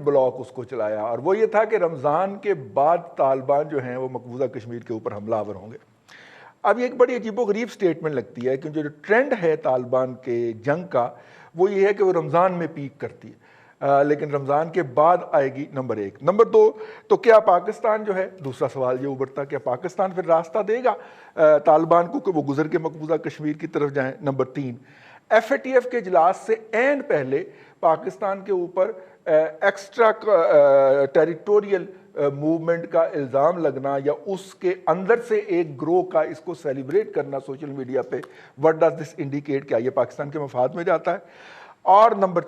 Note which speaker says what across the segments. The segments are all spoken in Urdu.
Speaker 1: بلاک اس کو چلایا، اور وہ یہ تھا کہ رمضان کے بعد طالبان جو ہیں وہ مقبوضہ کشمیر کے اوپر حملہ آور ہوں گے۔ اب یہ ایک بڑی عجیب و غریب سٹیٹمنٹ لگتی ہے کہ جو ٹرینڈ ہے طالبان کے جنگ کا وہ یہ ہے کہ وہ رمضان میں پیک کرتی ہے، لیکن رمضان کے بعد آئے گی نمبر 1۔ نمبر 2، تو کیا پاکستان جو ہے، دوسرا سوال یہ ابھرتا کیا پاکستان پھر راستہ دے گا طالبان کو کہ وہ گزر کے مقبوضہ کشمیر کی طرف جائیں؟ Number 3، F A T F کے اجلاس سے عین پہلے پاکستان کے اوپر ایکسٹرا ٹیریٹوریل موومنٹ کا الزام لگنا یا اس کے اندر سے ایک گروہ کا اس کو سیلیبریٹ کرنا سوشل میڈیا پہ، وٹ ڈز دس انڈیکیٹ؟ کیا یہ پاکستان کے مفاد میں جاتا ہے؟ اور نمبر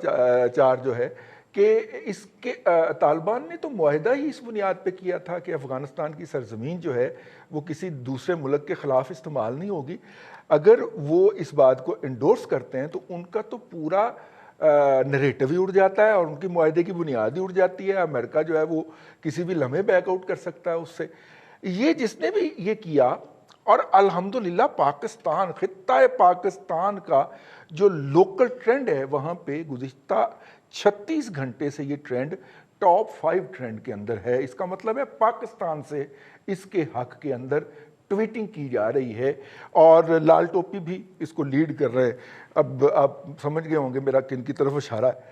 Speaker 1: 4 جو ہے کہ اس کے طالبان نے تو معاہدہ ہی اس بنیاد پہ کیا تھا کہ افغانستان کی سرزمین جو ہے وہ کسی دوسرے ملک کے خلاف استعمال نہیں ہوگی۔ اگر وہ اس بات کو انڈورس کرتے ہیں تو ان کا تو پورا نریٹو ہی اڑ جاتا ہے اور ان کی معاہدے کی بنیاد ہی اڑ جاتی ہے۔ امریکہ جو ہے وہ کسی بھی لمحے بیک آؤٹ کر سکتا ہے اس سے۔ یہ جس نے بھی یہ کیا، اور الحمدللہ پاکستان، خطہ پاکستان کا جو لوکل ٹرینڈ ہے وہاں پہ گزشتہ 36 گھنٹے سے یہ ٹرینڈ ٹاپ 5 ٹرینڈ کے اندر ہے۔ اس کا مطلب ہے پاکستان سے اس کے حق کے اندر ٹویٹنگ کی جا رہی ہے، اور لال ٹوپی بھی اس کو لیڈ کر رہے ہیں۔ اب آپ سمجھ گئے ہوں گے میرا کن کی طرف اشارہ ہے۔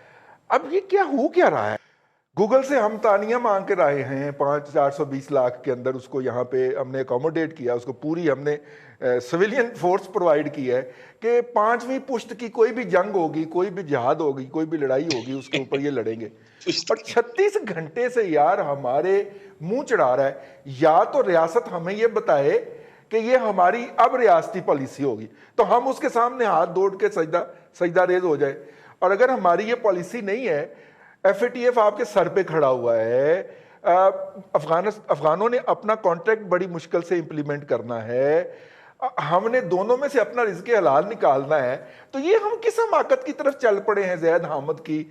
Speaker 1: اب یہ کیا ہو کیا رہا ہے؟ گوگل سے ہم تانیہ مانگ کے رہے ہیں 420 لاکھ کے اندر، اس کو یہاں پہ ہم نے اکوموڈیٹ کیا، اس کو پوری ہم نے سویلین فورس پرووائڈ کی ہے کہ 5ویں پشت کی کوئی بھی جنگ ہوگی، کوئی بھی جہاد ہوگی، کوئی بھی لڑائی ہوگی، اس کے اوپر یہ لڑیں گے۔ اور 36 گھنٹے سے یار ہمارے منہ چڑھا رہا ہے، یا تو ریاست ہمیں یہ بتائے کہ یہ ہماری اب ریاستی پالیسی ہوگی تو ہم اس کے سامنے ہاتھ دوڑ کے سجدہ ریز ہو جائے، اور اگر ہماری یہ پالیسی نہیں ہے، ایف اے ٹی ایف آپ کے سر پہ کھڑا ہوا ہے، افغانوں نے اپنا کانٹریکٹ بڑی مشکل سے امپلیمنٹ کرنا ہے، ہم نے دونوں میں سے اپنا رزق حلال نکالنا ہے، تو یہ ہم کس حماقت کی طرف چل پڑے ہیں زید حامد کی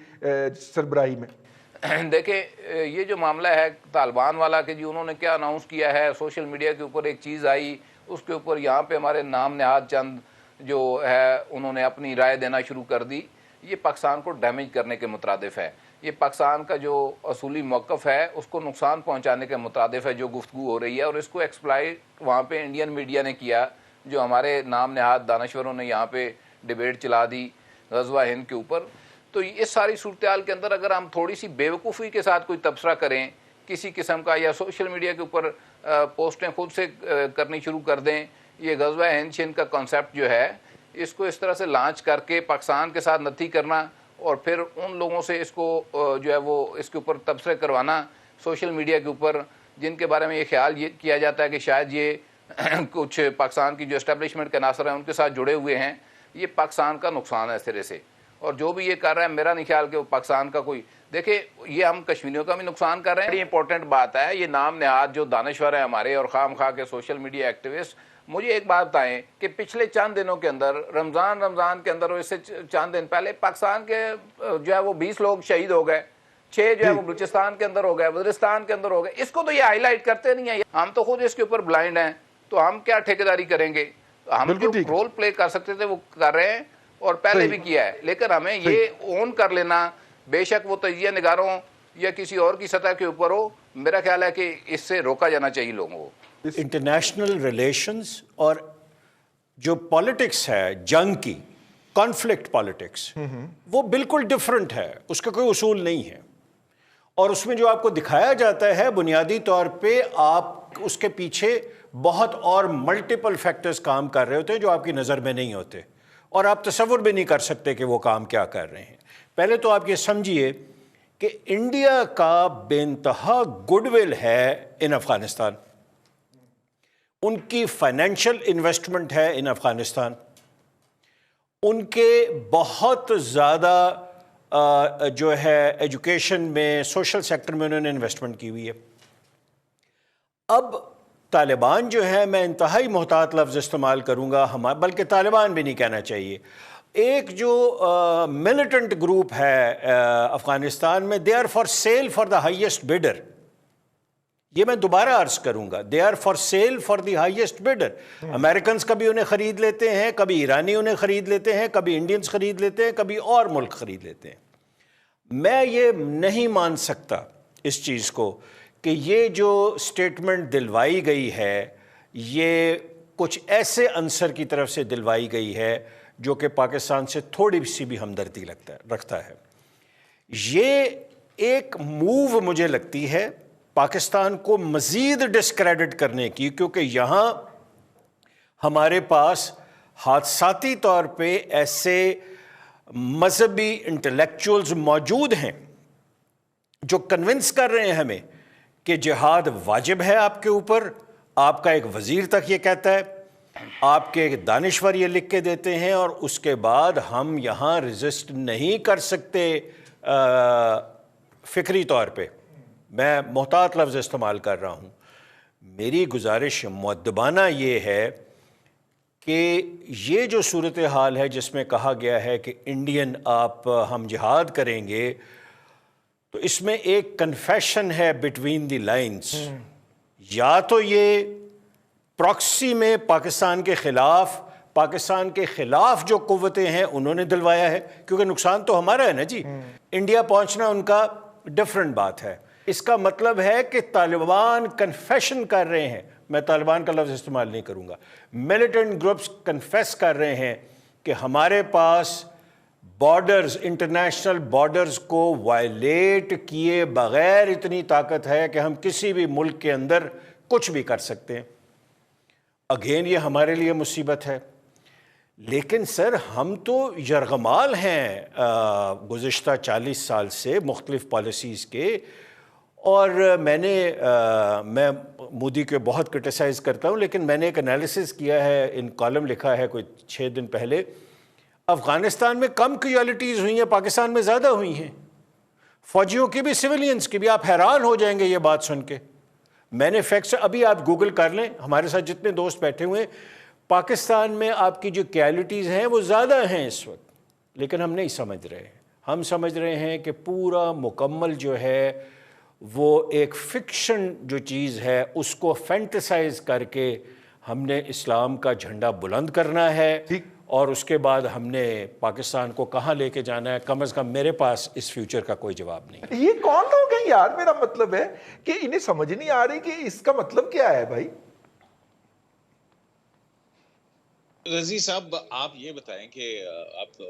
Speaker 1: سربراہی میں؟
Speaker 2: دیکھیں یہ جو معاملہ ہے طالبان والا کہ جی انہوں نے کیا اناؤنس کیا ہے، سوشل میڈیا کے اوپر ایک چیز آئی، اس کے اوپر یہاں پہ ہمارے نام نہاد چند جو ہے انہوں نے اپنی رائے دینا شروع کر دی، یہ پاکستان کو ڈیمیج کرنے کے مترادف ہے۔ یہ پاکستان کا جو اصولی موقف ہے اس کو نقصان پہنچانے کے مترادف ہے جو گفتگو ہو رہی ہے، اور اس کو ایکسپلائٹ وہاں پہ انڈین میڈیا نے کیا، جو ہمارے نام نہاد دانشوروں نے یہاں پہ ڈیبیٹ چلا دی غزوہ ہند کے اوپر۔ تو اس ساری صورتحال کے اندر اگر ہم تھوڑی سی بے وقوفی کے ساتھ کوئی تبصرہ کریں کسی قسم کا، یا سوشل میڈیا کے اوپر پوسٹیں خود سے کرنی شروع کر دیں، یہ غزوہ ہند شند کا کانسیپٹ جو ہے اس کو اس طرح سے لانچ کر کے پاکستان کے ساتھ نتھی کرنا، اور پھر ان لوگوں سے اس کو جو ہے وہ اس کے اوپر تبصرے کروانا سوشل میڈیا کے اوپر، جن کے بارے میں یہ خیال یہ کیا جاتا ہے کہ شاید یہ کچھ پاکستان کی جو اسٹیبلشمنٹ کے عناصر ہیں ان کے ساتھ جڑے ہوئے ہیں، یہ پاکستان کا نقصان ہے سرے سے۔ اور جو بھی یہ کر رہا ہے میرا نہیں خیال کہ وہ پاکستان کا کوئی، دیکھیں یہ ہم کشمیریوں کا بھی نقصان کر رہے ہیں۔ بڑی امپورٹنٹ بات ہے، یہ نام نہاد جو دانشور ہیں ہمارے اور خام خواہ کے سوشل میڈیا ایکٹیوسٹ، مجھے ایک بات بتائیں کہ پچھلے چند دنوں کے اندر رمضان کے اندر، اور اس سے چند دن پہلے پاکستان کے جو ہے وہ 20 لوگ شہید ہو گئے، 6 جو ہے وہ بلوچستان کے اندر ہو گئے، وزیرستان کے اندر ہو گئے۔ اس کو تو یہ ہائی لائٹ کرتے نہیں ہیں، ہم تو خود اس کے اوپر بلائنڈ ہیں، تو ہم کیا ٹھیکیداری کریں گے؟ ہم جو رول پلے کر سکتے تھے وہ کر رہے ہیں، اور پہلے بھی کیا ہے، لیکن ہمیں یہ اون کر لینا، بے شک وہ تجزیہ نگاروں یا کسی اور کی سطح کے اوپر ہو، میرا خیال ہے کہ اس سے روکا جانا چاہیے لوگوں کو۔
Speaker 3: انٹرنیشنل ریلیشنز اور جو پالیٹکس ہے جنگ کی، کانفلکٹ پالیٹکس، وہ بالکل ڈیفرنٹ ہے، اس کا کوئی اصول نہیں ہے، اور اس میں جو آپ کو دکھایا جاتا ہے بنیادی طور پہ آپ اس کے پیچھے بہت اور ملٹیپل فیکٹرز کام کر رہے ہوتے ہیں جو آپ کی نظر میں نہیں ہوتے، اور آپ تصور بھی نہیں کر سکتے کہ وہ کام کیا کر رہے ہیں۔ پہلے تو آپ یہ سمجھیے کہ انڈیا کا بے انتہا گڈ ول ہے ان افغانستان، ان کی فائنینشیل انویسٹمنٹ ہے ان افغانستان، ان کے بہت زیادہ جو ہے ایجوکیشن میں، سوشل سیکٹر میں انہوں نے انویسٹمنٹ کی ہوئی ہے۔ اب طالبان جو ہے، میں انتہائی محتاط لفظ استعمال کروں گا، بلکہ طالبان بھی نہیں کہنا چاہیے، ایک جو ملیٹنٹ گروپ ہے افغانستان میں، they are for sale for the highest bidder, یہ میں دوبارہ عرض کروں گا، they are for sale for the highest bidder. Americans کبھی انہیں خرید لیتے ہیں، کبھی ایرانی انہیں خرید لیتے ہیں، کبھی انڈینز خرید لیتے ہیں، کبھی اور ملک خرید لیتے ہیں۔ میں یہ نہیں مان سکتا اس چیز کو کہ یہ جو سٹیٹمنٹ دلوائی گئی ہے یہ کچھ ایسے عنصر کی طرف سے دلوائی گئی ہے جو کہ پاکستان سے تھوڑی سی بھی ہمدردی رکھتا ہے. یہ ایک موو مجھے لگتی ہے پاکستان کو مزید ڈسکریڈٹ کرنے کی، کیونکہ یہاں ہمارے پاس حادثاتی طور پہ ایسے مذہبی انٹلیکچوئلز موجود ہیں جو کنونس کر رہے ہیں ہمیں کہ جہاد واجب ہے آپ کے اوپر. آپ کا ایک وزیر تک یہ کہتا ہے، آپ کے دانشور یہ لکھ کے دیتے ہیں، اور اس کے بعد ہم یہاں ریزسٹ نہیں کر سکتے فکری طور پہ. میں محتاط لفظ استعمال کر رہا ہوں. میری گزارش مؤدبانہ یہ ہے کہ یہ جو صورتحال ہے جس میں کہا گیا ہے کہ انڈین ہم جہاد کریں گے، تو اس میں ایک کنفیشن ہے بٹوین دی لائنز. یا تو یہ پراکسی میں پاکستان کے خلاف جو قوتیں ہیں انہوں نے دلوایا ہے، کیونکہ نقصان تو ہمارا ہے نا جی. انڈیا پہنچنا ان کا ڈیفرنٹ بات ہے. اس کا مطلب ہے کہ طالبان کنفیشن کر رہے ہیں، میں طالبان کا لفظ استعمال نہیں کروں گا، ملیٹنٹ گروپس کنفیس کر رہے ہیں کہ ہمارے پاس بارڈرز، انٹرنیشنل بارڈرز کو وائلیٹ کیے بغیر اتنی طاقت ہے کہ ہم کسی بھی ملک کے اندر کچھ بھی کر سکتے ہیں. اگین یہ ہمارے لیے مصیبت ہے. لیکن سر ہم تو یرغمال ہیں گزشتہ 40 سال سے مختلف پالیسیز کے، اور میں مودی کے بہت کرٹیسائز کرتا ہوں، لیکن میں نے ایک انالیسس کیا ہے، ان کالم لکھا ہے کوئی 6 دن پہلے. افغانستان میں کم کیجوالٹیز ہوئی ہیں، پاکستان میں زیادہ ہوئی ہیں، فوجیوں کی بھی سویلینز کی بھی. آپ حیران ہو جائیں گے یہ بات سن کے. میں نے فیکٹس ابھی آپ گوگل کر لیں، ہمارے ساتھ جتنے دوست بیٹھے ہوئے ہیں، پاکستان میں آپ کی جو کیجوالٹیز ہیں وہ زیادہ ہیں اس وقت، لیکن ہم نہیں سمجھ رہے ہیں. ہم سمجھ رہے ہیں کہ پورا مکمل جو ہے وہ ایک فکشن جو چیز ہے اس کو فینٹیسائز کر کے ہم نے اسلام کا جھنڈا بلند کرنا ہے، اور اس کے بعد ہم نے پاکستان کو کہاں لے کے جانا ہے. کم از کم میرے پاس اس فیوچر کا کوئی جواب نہیں.
Speaker 1: یہ کون لوگ ہیں یار؟ میرا مطلب ہے کہ انہیں سمجھ نہیں آ رہی کہ اس کا مطلب کیا ہے بھائی.
Speaker 4: رضی صاحب آپ یہ بتائیں کہ آپ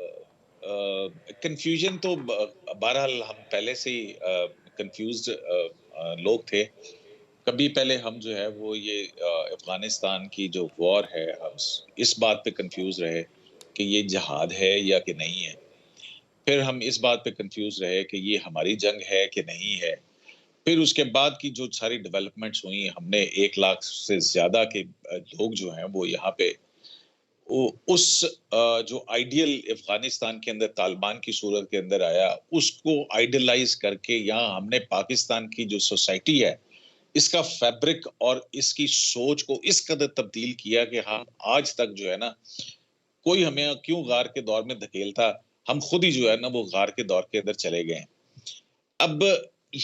Speaker 4: کنفیوژن تو بہرحال ہم پہلے سے ہی کنفیوزڈ لوگ تھے. کبھی پہلے ہم جو ہے وہ یہ افغانستان کی جو وار ہے ہم اس بات پہ کنفیوز رہے کہ یہ جہاد ہے یا کہ نہیں ہے. پھر ہم اس بات پہ کنفیوز رہے کہ یہ ہماری جنگ ہے کہ نہیں ہے. پھر اس کے بعد کی جو ساری ڈیولپمنٹس ہوئی، ہم نے 1 لاکھ سے زیادہ کے لوگ جو ہیں وہ یہاں پہ اس جو آئیڈیل افغانستان کے اندر طالبان کی صورت کے اندر آیا، اس کو آئیڈیلائز کر کے یہاں ہم نے پاکستان کی جو سوسائٹی ہے اس کا فیبرک اور اس کی سوچ کو اس قدر تبدیل کیا کہ ہم آج تک جو ہے نا، کوئی ہمیں کیوں غار کے دور میں دھکیلتا، ہم خود ہی جو ہے نا وہ غار کے دور کے اندر چلے گئے. اب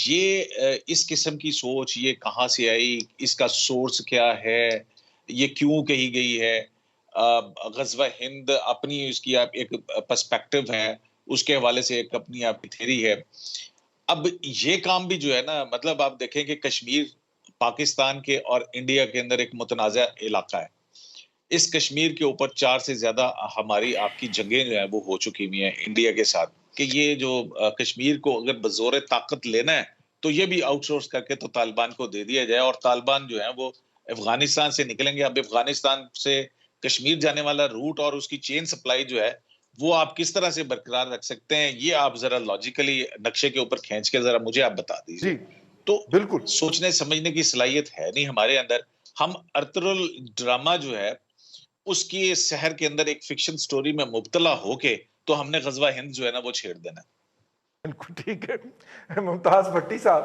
Speaker 4: یہ اس قسم کی سوچ یہ کہاں سے آئی، اس کا سورس کیا ہے، یہ کیوں کہی گئی ہے. غزوہ ہند اپنی اس کی ایک پرسپیکٹو ہے، اس کے حوالے سے ایک اپنی آپ کی تھیری ہے. اب یہ کام بھی جو ہے نا، مطلب آپ دیکھیں کہ کشمیر پاکستان کے اور انڈیا کے اندر ایک متنازع علاقہ ہے. اس کشمیر کے اوپر 4 سے زیادہ ہماری آپ کی جنگیں جو ہیں وہ ہو چکی ہوئی ہیں انڈیا کے ساتھ، کہ یہ جو کشمیر کو اگر بزور طاقت لینا ہے تو یہ بھی آؤٹ سورس کر کے تو طالبان کو دے دیا جائے، اور طالبان جو ہیں وہ افغانستان سے نکلیں گے. اب افغانستان سے کشمیر جانے والا روٹ اور اس کی چین سپلائی جو ہے وہ آپ کس طرح سے برقرار رکھ سکتے ہیں، یہ آپ ذرا لاجیکلی نقشے کے اوپر کھینچ کے ذرا مجھے آپ بتا دیجیے. تو
Speaker 1: بالکل
Speaker 4: سوچنے سمجھنے کی صلاحیت ہے نہیں ہمارے اندر. ہم ارطغرل ڈرامہ جو ہے اس کی شہر کے اندر ایک فکشن سٹوری میں مبتلا ہو کے تو ہم نے غزوہ ہند جو ہے نا وہ چھیڑ دینا.
Speaker 1: بالکل ٹھیک ہے. ممتاز بھٹی صاحب،